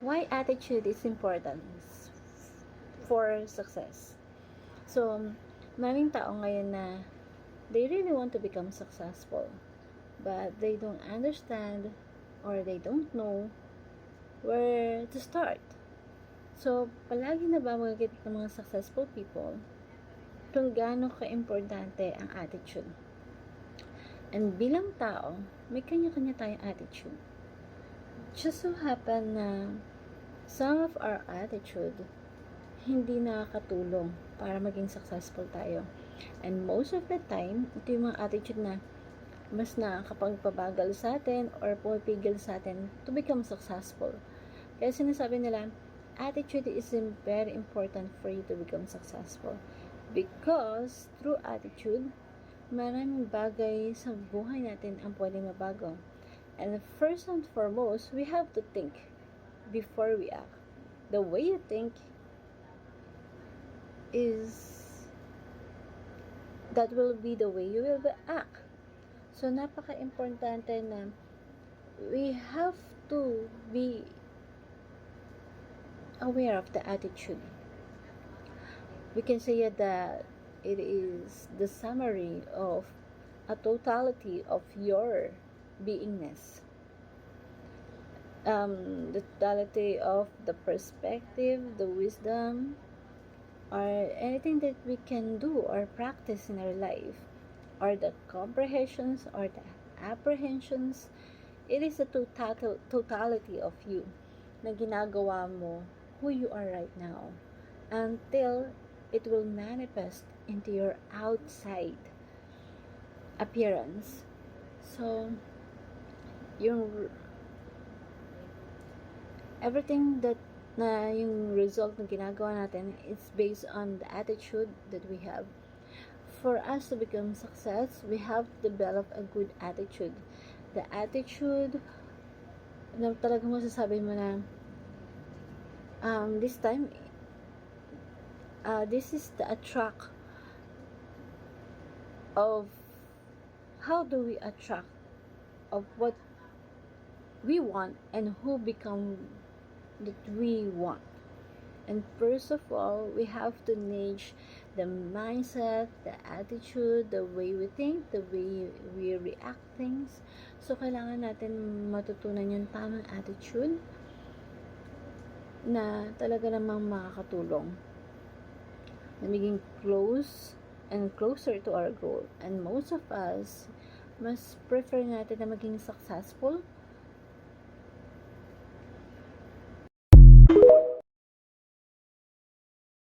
Why attitude is important for success? So, maraming tao ngayon na they really want to become successful, but they don't understand or they don't know where to start. So, palagi nababanggit ng mga successful people kung gaano ka-importante ang attitude. And bilang tao, may kanya-kanya tayong attitude. Just so happen na some of our attitude hindi nakakatulong para maging successful tayo. And most of the time, ito yung mga attitude na mas nakakapagpabagal sa atin or pumipigil sa atin to become successful. Kaya sinasabi nila, attitude is very important for you to become successful. Because through attitude, maraming bagay sa buhay natin ang pwedeng mabago. And first and foremost, we have to think before we act. The way you think that will be the way you will act. So, napaka-importante na we have to be aware of the attitude. We can say that it is the summary of a totality of your beingness. The totality of the perspective, the wisdom, or anything that we can do or practice in our life, or the comprehensions or the apprehensions. It is a totality of you na ginagawa mo who you are right now until it will manifest into your outside appearance. So, everything that yung result na ginagawa natin is based on the attitude that we have. For us to become success, we have to develop a good attitude. The attitude na talagang masasabi mo na this time this is the attract of how do we attract of what we want and who become that we want. And first of all, we have to change the mindset, the attitude, the way we think, the way we react things. So, kailangan natin matutunan yung tamang attitude na talaga namang makakatulong na maging close and closer to our goal. And most of us, mas prefer natin na maging successful